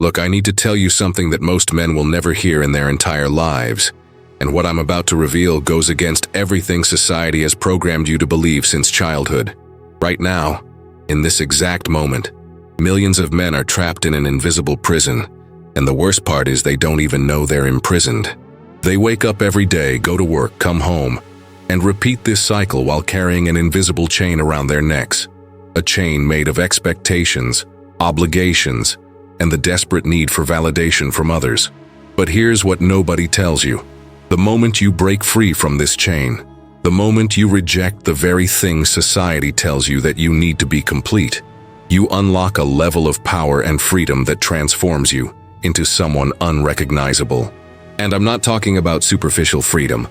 Look, I need to tell you something that most men will never hear in their entire lives. And what I'm about to reveal goes against everything society has programmed you to believe since childhood. Right now, in this exact moment, millions of men are trapped in an invisible prison, and the worst part is they don't even know they're imprisoned. They wake up every day, go to work, come home, and repeat this cycle while carrying an invisible chain around their necks. A chain made of expectations, obligations, and the desperate need for validation from others. But here's what nobody tells you. The moment you break free from this chain, the moment you reject the very thing society tells you that you need to be complete, you unlock a level of power and freedom that transforms you into someone unrecognizable. And I'm not talking about superficial freedom.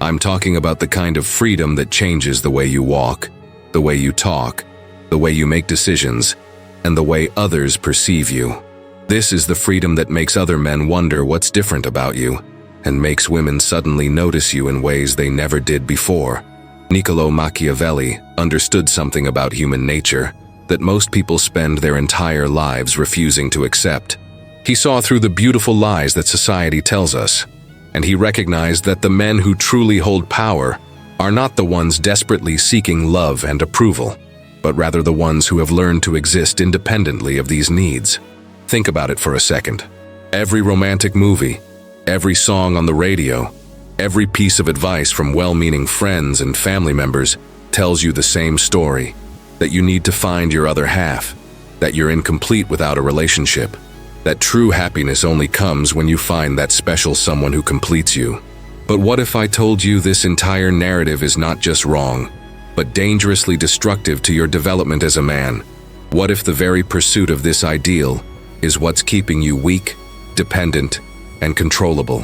I'm talking about the kind of freedom that changes the way you walk, the way you talk, the way you make decisions, and the way others perceive you. This is the freedom that makes other men wonder what's different about you, and makes women suddenly notice you in ways they never did before. Niccolò Machiavelli understood something about human nature that most people spend their entire lives refusing to accept. He saw through the beautiful lies that society tells us, and he recognized that the men who truly hold power are not the ones desperately seeking love and approval, but rather the ones who have learned to exist independently of these needs. Think about it for a second. Every romantic movie, every song on the radio, every piece of advice from well-meaning friends and family members tells you the same story, that you need to find your other half, that you're incomplete without a relationship, that true happiness only comes when you find that special someone who completes you. But what if I told you this entire narrative is not just wrong, but dangerously destructive to your development as a man? What if the very pursuit of this ideal is what's keeping you weak, dependent, and controllable?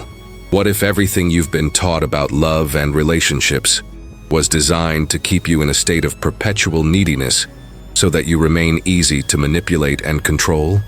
What if everything you've been taught about love and relationships was designed to keep you in a state of perpetual neediness so that you remain easy to manipulate and control?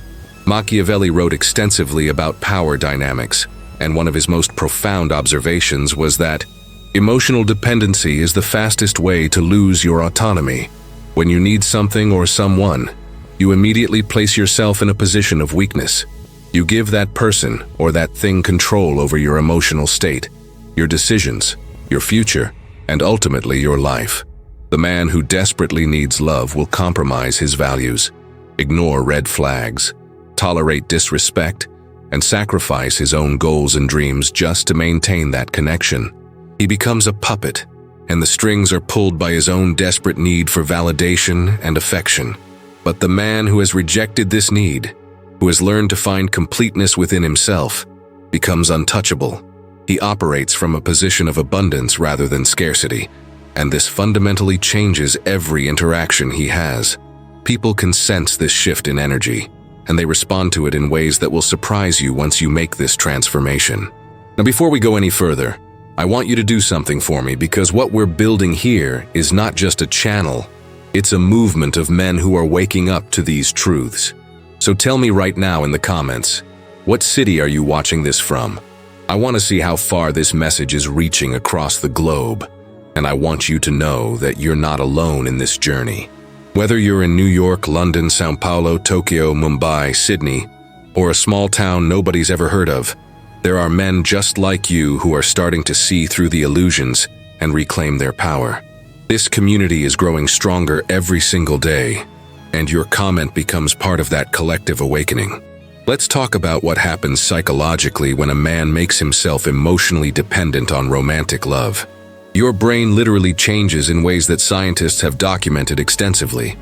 Machiavelli wrote extensively about power dynamics, and one of his most profound observations was that emotional dependency is the fastest way to lose your autonomy. When you need something or someone, you immediately place yourself in a position of weakness. You give that person or that thing control over your emotional state, your decisions, your future, and ultimately your life. The man who desperately needs love will compromise his values, ignore red flags, tolerate disrespect, and sacrifice his own goals and dreams just to maintain that connection. He becomes a puppet, and the strings are pulled by his own desperate need for validation and affection. But the man who has rejected this need, who has learned to find completeness within himself, becomes untouchable. He operates from a position of abundance rather than scarcity, and this fundamentally changes every interaction he has. People can sense this shift in energy, and they respond to it in ways that will surprise you once you make this transformation. Now, before we go any further, I want you to do something for me, because what we're building here is not just a channel, it's a movement of men who are waking up to these truths. So tell me right now in the comments, what city are you watching this from? I want to see how far this message is reaching across the globe, and I want you to know that you're not alone in this journey. Whether you're in New York, London, Sao Paulo, Tokyo, Mumbai, Sydney, or a small town nobody's ever heard of, there are men just like you who are starting to see through the illusions and reclaim their power. This community is growing stronger every single day, and your comment becomes part of that collective awakening. Let's talk about what happens psychologically when a man makes himself emotionally dependent on romantic love. Your brain literally changes in ways that scientists have documented extensively.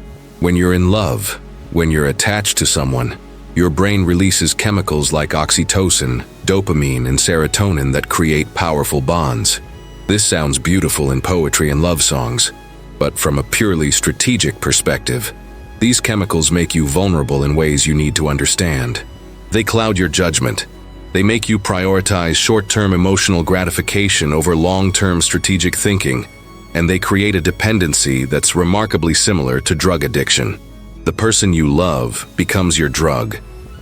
When you're in love, when you're attached to someone, your brain releases chemicals like oxytocin, dopamine, and serotonin that create powerful bonds. This sounds beautiful in poetry and love songs, but from a purely strategic perspective, these chemicals make you vulnerable in ways you need to understand. They cloud your judgment. They make you prioritize short-term emotional gratification over long-term strategic thinking, and they create a dependency that's remarkably similar to drug addiction. The person you love becomes your drug,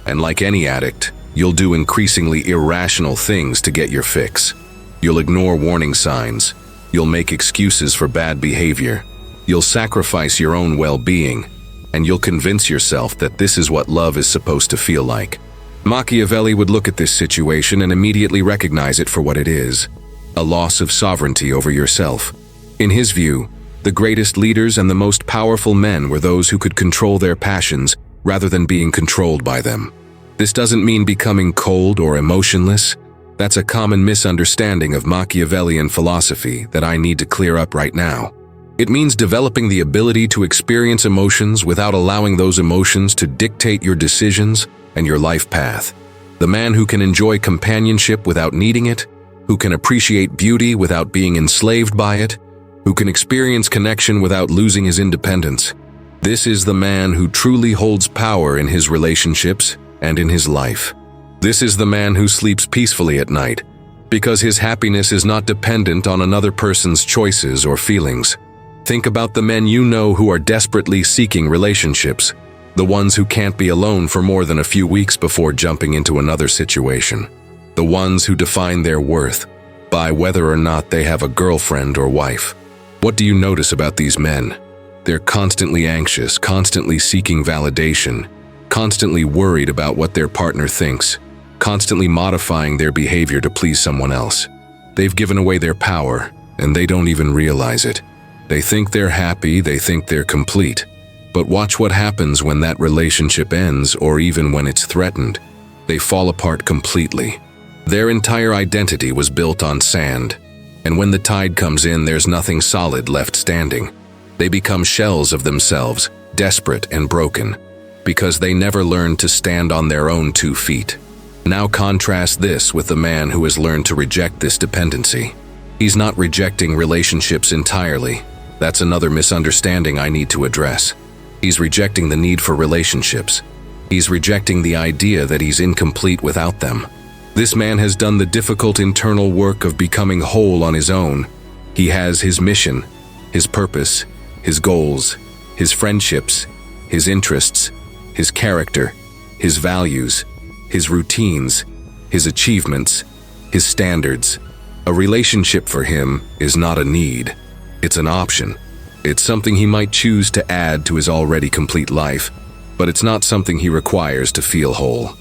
and like any addict, you'll do increasingly irrational things to get your fix. You'll ignore warning signs. You'll make excuses for bad behavior. You'll sacrifice your own well-being, and you'll convince yourself that this is what love is supposed to feel like. Machiavelli would look at this situation and immediately recognize it for what it is: a loss of sovereignty over yourself. In his view, the greatest leaders and the most powerful men were those who could control their passions rather than being controlled by them. This doesn't mean becoming cold or emotionless. That's a common misunderstanding of Machiavellian philosophy that I need to clear up right now. It means developing the ability to experience emotions without allowing those emotions to dictate your decisions and your life path. The man who can enjoy companionship without needing it, who can appreciate beauty without being enslaved by it, who can experience connection without losing his independence. This is the man who truly holds power in his relationships and in his life. This is the man who sleeps peacefully at night, because his happiness is not dependent on another person's choices or feelings. Think about the men you know who are desperately seeking relationships, the ones who can't be alone for more than a few weeks before jumping into another situation, the ones who define their worth by whether or not they have a girlfriend or wife. What do you notice about these men? They're constantly anxious, constantly seeking validation, constantly worried about what their partner thinks, constantly modifying their behavior to please someone else. They've given away their power, and they don't even realize it. They think they're happy, they think they're complete. But watch what happens when that relationship ends, or even when it's threatened. They fall apart completely. Their entire identity was built on sand, and when the tide comes in, there's nothing solid left standing. They become shells of themselves, desperate and broken, because they never learned to stand on their own 2 feet. Now contrast this with the man who has learned to reject this dependency. He's not rejecting relationships entirely. That's another misunderstanding I need to address. He's rejecting the need for relationships. He's rejecting the idea that he's incomplete without them. This man has done the difficult internal work of becoming whole on his own. He has his mission, his purpose, his goals, his friendships, his interests, his character, his values, his routines, his achievements, his standards. A relationship for him is not a need. It's an option. It's something he might choose to add to his already complete life, but it's not something he requires to feel whole.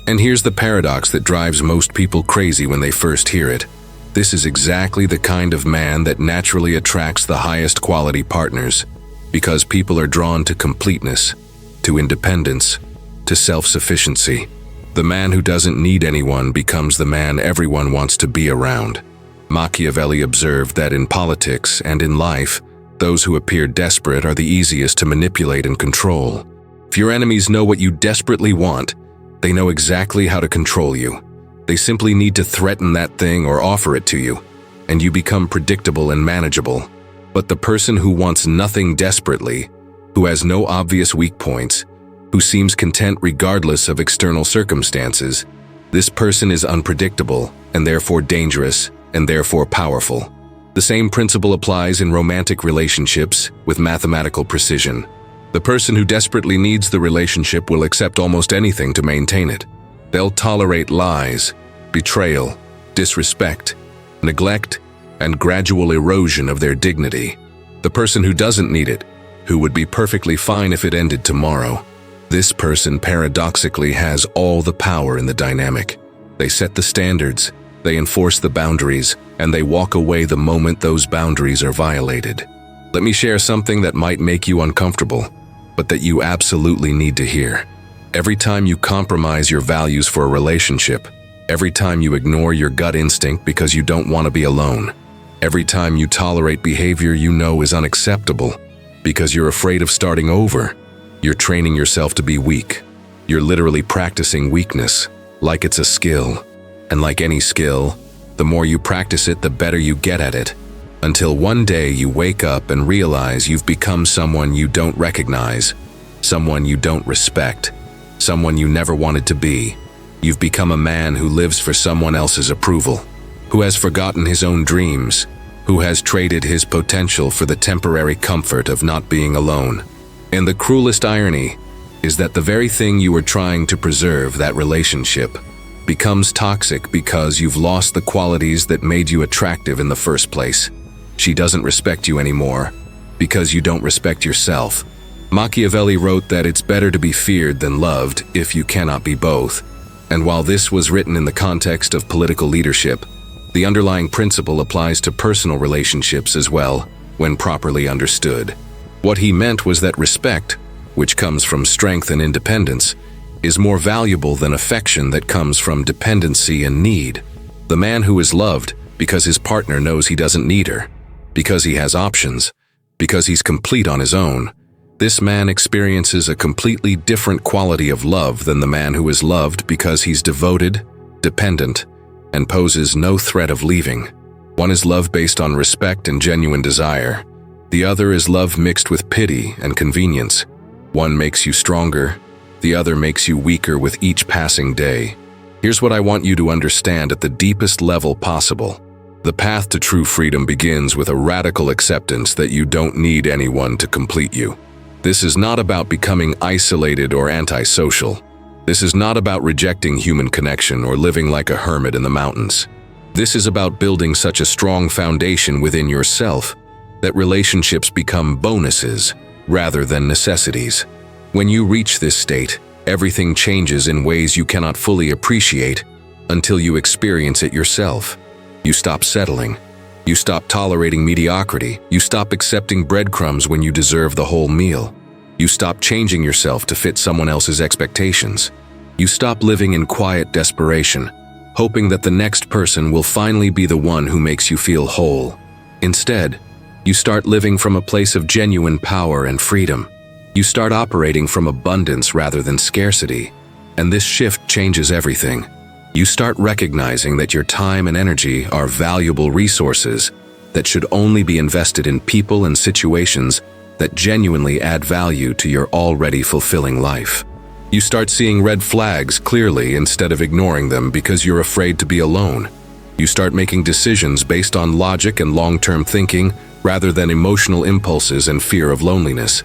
And here's the paradox that drives most people crazy when they first hear it. This is exactly the kind of man that naturally attracts the highest quality partners, because people are drawn to completeness, to independence, to self-sufficiency. The man who doesn't need anyone becomes the man everyone wants to be around. Machiavelli observed that in politics and in life, those who appear desperate are the easiest to manipulate and control. If your enemies know what you desperately want, they know exactly how to control you. They simply need to threaten that thing or offer it to you, and you become predictable and manageable. But the person who wants nothing desperately, who has no obvious weak points, who seems content regardless of external circumstances, this person is unpredictable and therefore dangerous and therefore powerful. The same principle applies in romantic relationships with mathematical precision. The person who desperately needs the relationship will accept almost anything to maintain it. They'll tolerate lies, betrayal, disrespect, neglect, and gradual erosion of their dignity. The person who doesn't need it, who would be perfectly fine if it ended tomorrow, this person paradoxically has all the power in the dynamic. They set the standards, they enforce the boundaries, and they walk away the moment those boundaries are violated. Let me share something that might make you uncomfortable, but that you absolutely need to hear. Every time you compromise your values for a relationship, every time you ignore your gut instinct because you don't want to be alone, every time you tolerate behavior you know is unacceptable because you're afraid of starting over, you're training yourself to be weak. You're literally practicing weakness, like it's a skill. And like any skill, the more you practice it, the better you get at it. Until one day you wake up and realize you've become someone you don't recognize, someone you don't respect, someone you never wanted to be. You've become a man who lives for someone else's approval, who has forgotten his own dreams, who has traded his potential for the temporary comfort of not being alone. And the cruelest irony is that the very thing you were trying to preserve, that relationship, becomes toxic because you've lost the qualities that made you attractive in the first place. She doesn't respect you anymore because you don't respect yourself. Machiavelli wrote that it's better to be feared than loved if you cannot be both. And while this was written in the context of political leadership, the underlying principle applies to personal relationships as well, when properly understood. What he meant was that respect, which comes from strength and independence, is more valuable than affection that comes from dependency and need. The man who is loved because his partner knows he doesn't need her, because he has options, because he's complete on his own, this man experiences a completely different quality of love than the man who is loved because he's devoted, dependent, and poses no threat of leaving. One is love based on respect and genuine desire. The other is love mixed with pity and convenience. One makes you stronger, the other makes you weaker with each passing day. Here's what I want you to understand at the deepest level possible. The path to true freedom begins with a radical acceptance that you don't need anyone to complete you. This is not about becoming isolated or antisocial. This is not about rejecting human connection or living like a hermit in the mountains. This is about building such a strong foundation within yourself that relationships become bonuses rather than necessities. When you reach this state, everything changes in ways you cannot fully appreciate until you experience it yourself. You stop settling. You stop tolerating mediocrity. You stop accepting breadcrumbs when you deserve the whole meal. You stop changing yourself to fit someone else's expectations. You stop living in quiet desperation, hoping that the next person will finally be the one who makes you feel whole. Instead, you start living from a place of genuine power and freedom. You start operating from abundance rather than scarcity. And this shift changes everything. You start recognizing that your time and energy are valuable resources that should only be invested in people and situations that genuinely add value to your already fulfilling life. You start seeing red flags clearly instead of ignoring them because you're afraid to be alone. You start making decisions based on logic and long-term thinking rather than emotional impulses and fear of loneliness.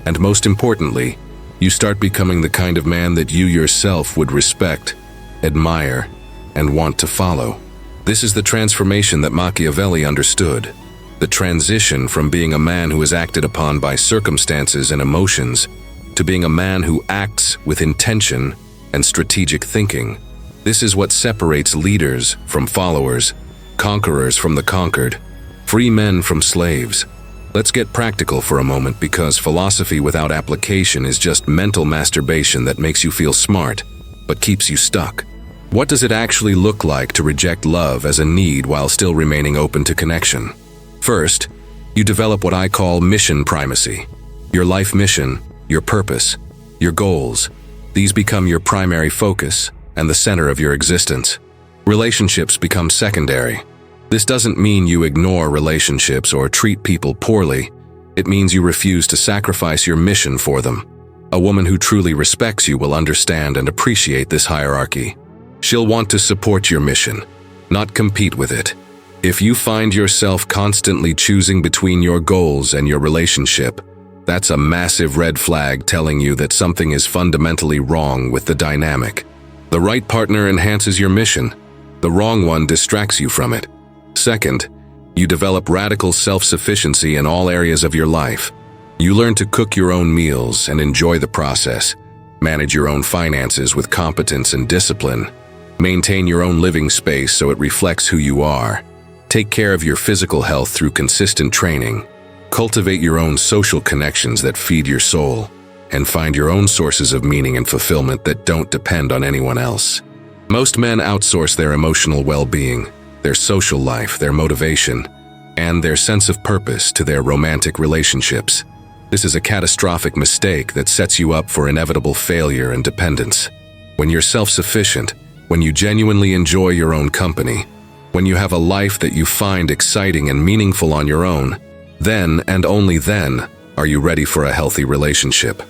And most importantly, you start becoming the kind of man that you yourself would respect, admire, and want to follow. This is the transformation that Machiavelli understood. The transition from being a man who is acted upon by circumstances and emotions to being a man who acts with intention and strategic thinking. This is what separates leaders from followers, conquerors from the conquered, free men from slaves. Let's get practical for a moment because philosophy without application is just mental masturbation that makes you feel smart, but keeps you stuck. What does it actually look like to reject love as a need while still remaining open to connection? First, you develop what I call mission primacy. Your life mission, your purpose, your goals, these become your primary focus and the center of your existence. Relationships become secondary. This doesn't mean you ignore relationships or treat people poorly. It means you refuse to sacrifice your mission for them. A woman who truly respects you will understand and appreciate this hierarchy. She'll want to support your mission, not compete with it. If you find yourself constantly choosing between your goals and your relationship, that's a massive red flag telling you that something is fundamentally wrong with the dynamic. The right partner enhances your mission. The wrong one distracts you from it. Second, you develop radical self-sufficiency in all areas of your life. You learn to cook your own meals and enjoy the process, manage your own finances with competence and discipline, maintain your own living space so it reflects who you are, take care of your physical health through consistent training, cultivate your own social connections that feed your soul, and find your own sources of meaning and fulfillment that don't depend on anyone else. Most men outsource their emotional well-being, their social life, their motivation, and their sense of purpose to their romantic relationships. This is a catastrophic mistake that sets you up for inevitable failure and dependence. When you're self-sufficient, when you genuinely enjoy your own company, when you have a life that you find exciting and meaningful on your own, then and only then are you ready for a healthy relationship.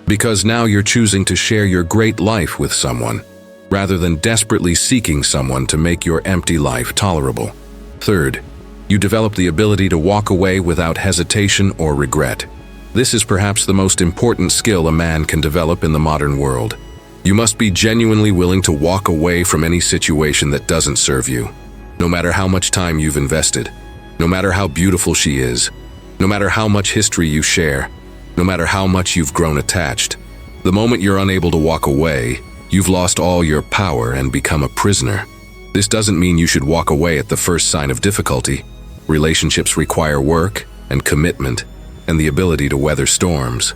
Because now you're choosing to share your great life with someone, rather than desperately seeking someone to make your empty life tolerable. Third, you develop the ability to walk away without hesitation or regret. This is perhaps the most important skill a man can develop in the modern world. You must be genuinely willing to walk away from any situation that doesn't serve you. No matter how much time you've invested, no matter how beautiful she is, no matter how much history you share, no matter how much you've grown attached. The moment you're unable to walk away, You've lost all your power and become a prisoner. This doesn't mean you should walk away at the first sign of difficulty. Relationships require work and commitment and the ability to weather storms.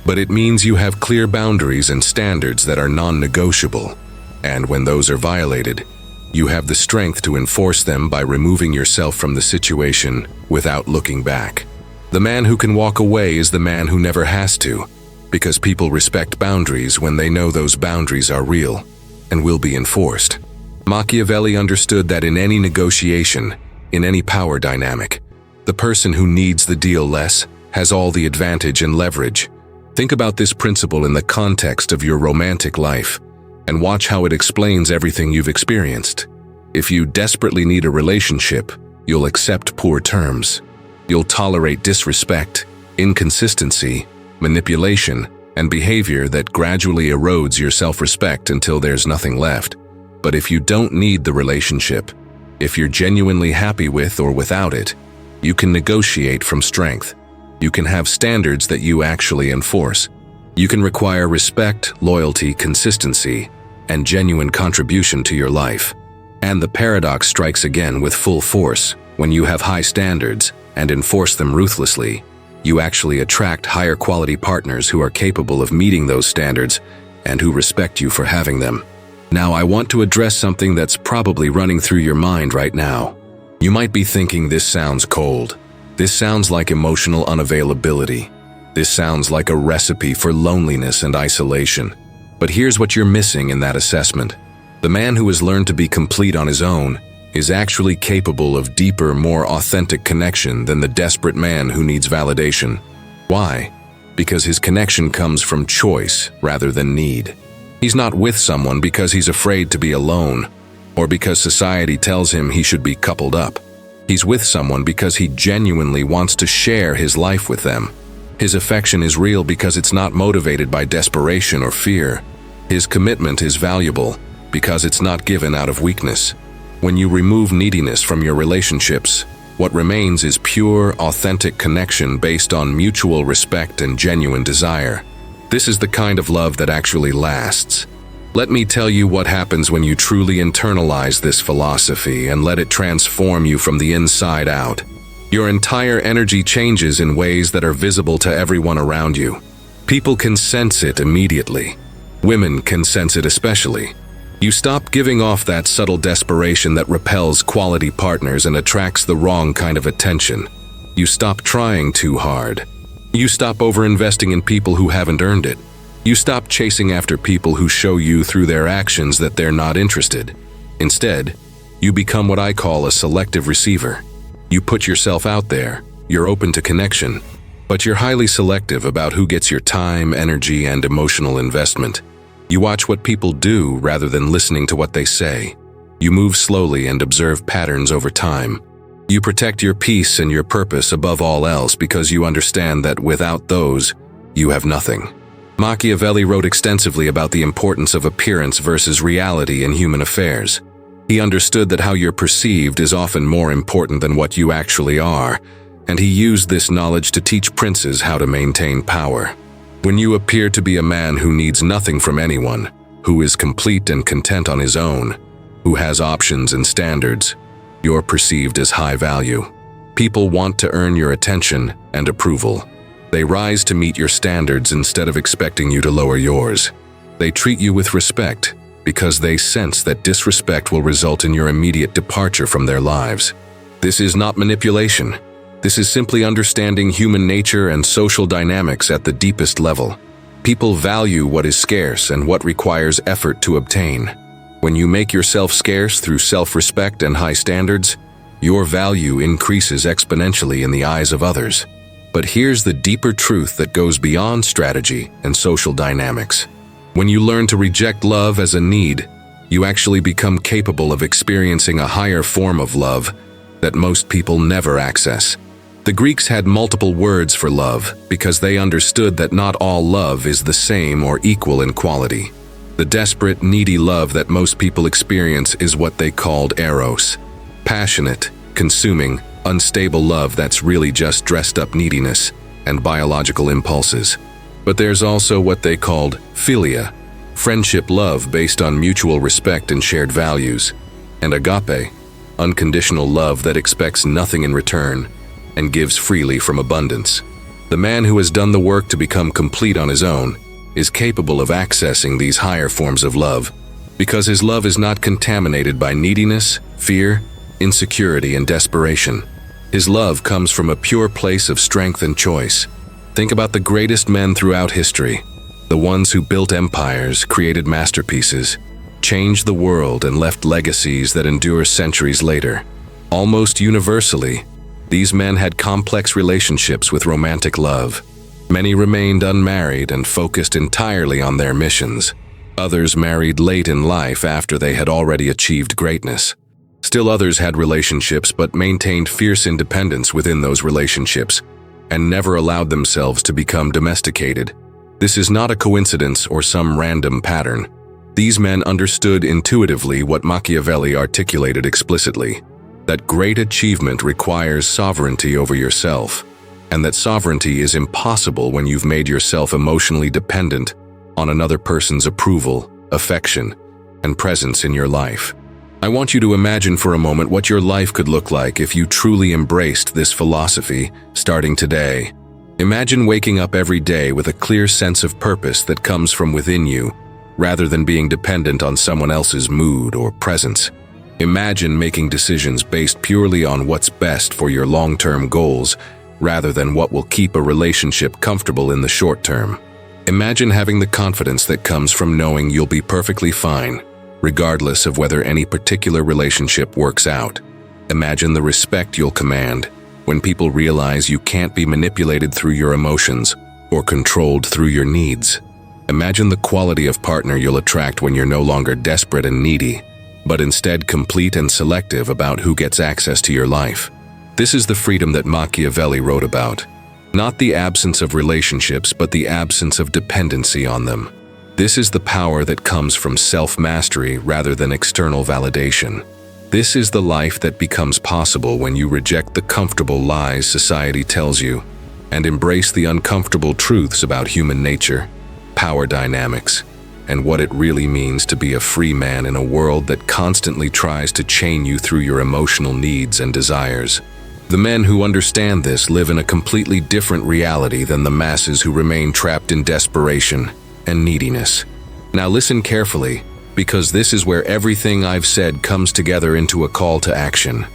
But it means you have clear boundaries and standards that are non-negotiable. And when those are violated, you have the strength to enforce them by removing yourself from the situation without looking back. The man who can walk away is the man who never has to, because people respect boundaries when they know those boundaries are real and will be enforced. Machiavelli understood that in any negotiation, in any power dynamic, the person who needs the deal less has all the advantage and leverage. Think about this principle in the context of your romantic life, and watch how it explains everything you've experienced. If you desperately need a relationship, you'll accept poor terms. You'll tolerate disrespect, inconsistency, manipulation, and behavior that gradually erodes your self-respect until there's nothing left. But if you don't need the relationship, if you're genuinely happy with or without it, you can negotiate from strength. You can have standards that you actually enforce. You can require respect, loyalty, consistency, and genuine contribution to your life. And the paradox strikes again with full force. When you have high standards and enforce them ruthlessly, you actually attract higher quality partners who are capable of meeting those standards and who respect you for having them. Now, I want to address something that's probably running through your mind right now. You might be thinking, this sounds cold. This sounds like emotional unavailability. This sounds like a recipe for loneliness and isolation. But here's what you're missing in that assessment. The man who has learned to be complete on his own is actually capable of deeper, more authentic connection than the desperate man who needs validation. Why? Because his connection comes from choice rather than need. He's not with someone because he's afraid to be alone, or because society tells him he should be coupled up. He's with someone because he genuinely wants to share his life with them. His affection is real because it's not motivated by desperation or fear. His commitment is valuable because it's not given out of weakness. When you remove neediness from your relationships, what remains is pure, authentic connection based on mutual respect and genuine desire. This is the kind of love that actually lasts. Let me tell you what happens when you truly internalize this philosophy and let it transform you from the inside out. Your entire energy changes in ways that are visible to everyone around you. People can sense it immediately. Women can sense it especially. You stop giving off that subtle desperation that repels quality partners and attracts the wrong kind of attention. You stop trying too hard. You stop overinvesting in people who haven't earned it. You stop chasing after people who show you through their actions that they're not interested. Instead, you become what I call a selective receiver. You put yourself out there, you're open to connection, but you're highly selective about who gets your time, energy, and emotional investment. You watch what people do rather than listening to what they say. You move slowly and observe patterns over time. You protect your peace and your purpose above all else because you understand that without those, you have nothing. Machiavelli wrote extensively about the importance of appearance versus reality in human affairs. He understood that how you're perceived is often more important than what you actually are, and he used this knowledge to teach princes how to maintain power. When you appear to be a man who needs nothing from anyone, who is complete and content on his own, who has options and standards, you're perceived as high value. People want to earn your attention and approval. They rise to meet your standards instead of expecting you to lower yours. They treat you with respect because they sense that disrespect will result in your immediate departure from their lives. This is not manipulation. This is simply understanding human nature and social dynamics at the deepest level. People value what is scarce and what requires effort to obtain. When you make yourself scarce through self-respect and high standards, your value increases exponentially in the eyes of others. But here's the deeper truth that goes beyond strategy and social dynamics. When you learn to reject love as a need, you actually become capable of experiencing a higher form of love that most people never access. The Greeks had multiple words for love because they understood that not all love is the same or equal in quality. The desperate, needy love that most people experience is what they called eros. Passionate, consuming, unstable love that's really just dressed up neediness and biological impulses. But there's also what they called philia, friendship love based on mutual respect and shared values, and agape, unconditional love that expects nothing in return and gives freely from abundance. The man who has done the work to become complete on his own is capable of accessing these higher forms of love because his love is not contaminated by neediness, fear, insecurity, and desperation. His love comes from a pure place of strength and choice. Think about the greatest men throughout history, the ones who built empires, created masterpieces, changed the world, and left legacies that endure centuries later. Almost universally, these men had complex relationships with romantic love. Many remained unmarried and focused entirely on their missions. Others married late in life after they had already achieved greatness. Still others had relationships but maintained fierce independence within those relationships and never allowed themselves to become domesticated. This is not a coincidence or some random pattern. These men understood intuitively what Machiavelli articulated explicitly, that great achievement requires sovereignty over yourself, and that sovereignty is impossible when you've made yourself emotionally dependent on another person's approval, affection, and presence in your life. I want you to imagine for a moment what your life could look like if you truly embraced this philosophy starting today. Imagine waking up every day with a clear sense of purpose that comes from within you, rather than being dependent on someone else's mood or presence. Imagine making decisions based purely on what's best for your long-term goals, rather than what will keep a relationship comfortable in the short term. Imagine having the confidence that comes from knowing you'll be perfectly fine, regardless of whether any particular relationship works out. Imagine the respect you'll command when people realize you can't be manipulated through your emotions or controlled through your needs. Imagine the quality of partner you'll attract when you're no longer desperate and needy, but instead complete and selective about who gets access to your life. This is the freedom that Machiavelli wrote about. Not the absence of relationships, but the absence of dependency on them. This is the power that comes from self-mastery rather than external validation. This is the life that becomes possible when you reject the comfortable lies society tells you and embrace the uncomfortable truths about human nature, power dynamics, and what it really means to be a free man in a world that constantly tries to chain you through your emotional needs and desires. The men who understand this live in a completely different reality than the masses who remain trapped in desperation and neediness. Now listen carefully, because this is where everything I've said comes together into a call to action.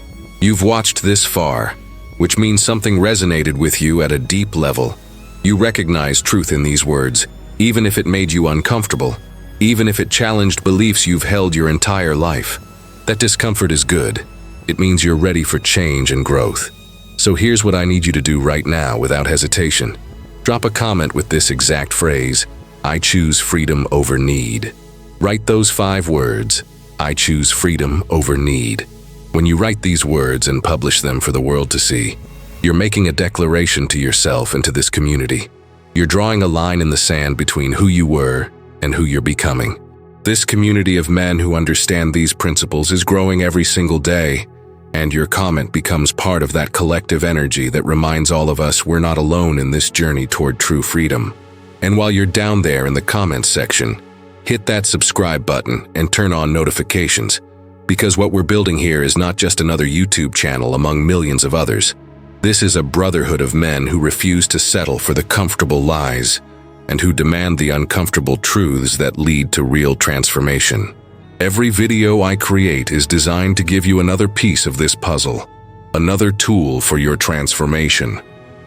You've watched this far, which means something resonated with you at a deep level. You recognize truth in these words, even if it made you uncomfortable, even if it challenged beliefs you've held your entire life. That discomfort is good. It means you're ready for change and growth. So here's what I need you to do right now without hesitation. Drop a comment with this exact phrase, "I choose freedom over need." Write those 5 words, "I choose freedom over need." When you write these words and publish them for the world to see, you're making a declaration to yourself and to this community. You're drawing a line in the sand between who you were and who you're becoming. This community of men who understand these principles is growing every single day, and your comment becomes part of that collective energy that reminds all of us we're not alone in this journey toward true freedom. And while you're down there in the comments section, hit that subscribe button and turn on notifications, because what we're building here is not just another YouTube channel among millions of others. This is a brotherhood of men who refuse to settle for the comfortable lies and who demand the uncomfortable truths that lead to real transformation. Every video I create is designed to give you another piece of this puzzle, another tool for your transformation,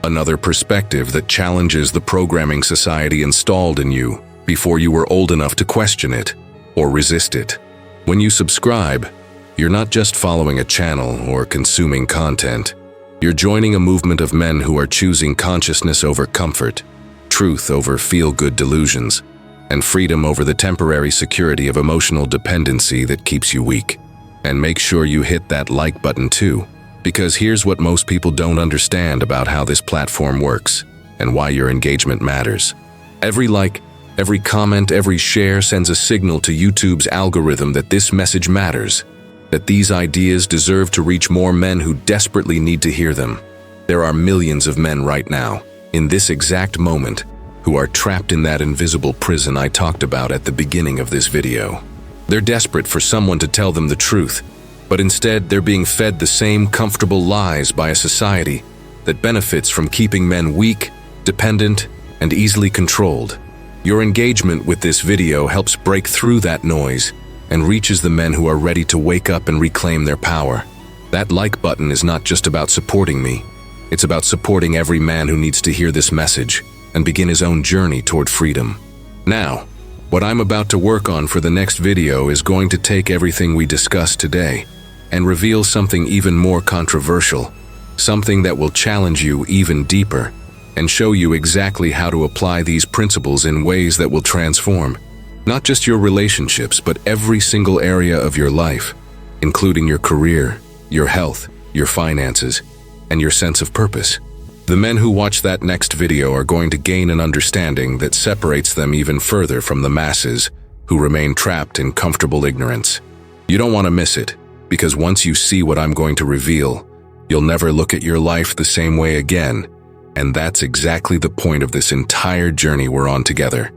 another perspective that challenges the programming society installed in you before you were old enough to question it or resist it. When you subscribe, you're not just following a channel or consuming content. You're joining a movement of men who are choosing consciousness over comfort, truth over feel-good delusions, and freedom over the temporary security of emotional dependency that keeps you weak. And make sure you hit that like button too, because here's what most people don't understand about how this platform works and why your engagement matters. Every like, every comment, every share sends a signal to YouTube's algorithm that this message matters, that these ideas deserve to reach more men who desperately need to hear them. There are millions of men right now, in this exact moment, who are trapped in that invisible prison I talked about at the beginning of this video. They're desperate for someone to tell them the truth, but instead they're being fed the same comfortable lies by a society that benefits from keeping men weak, dependent, and easily controlled. Your engagement with this video helps break through that noise and reaches the men who are ready to wake up and reclaim their power. That like button is not just about supporting me, it's about supporting every man who needs to hear this message and begin his own journey toward freedom. Now, what I'm about to work on for the next video is going to take everything we discussed today and reveal something even more controversial, something that will challenge you even deeper and show you exactly how to apply these principles in ways that will transform not just your relationships, but every single area of your life, including your career, your health, your finances, and your sense of purpose. The men who watch that next video are going to gain an understanding that separates them even further from the masses who remain trapped in comfortable ignorance. You don't want to miss it, because once you see what I'm going to reveal, you'll never look at your life the same way again, and that's exactly the point of this entire journey we're on together.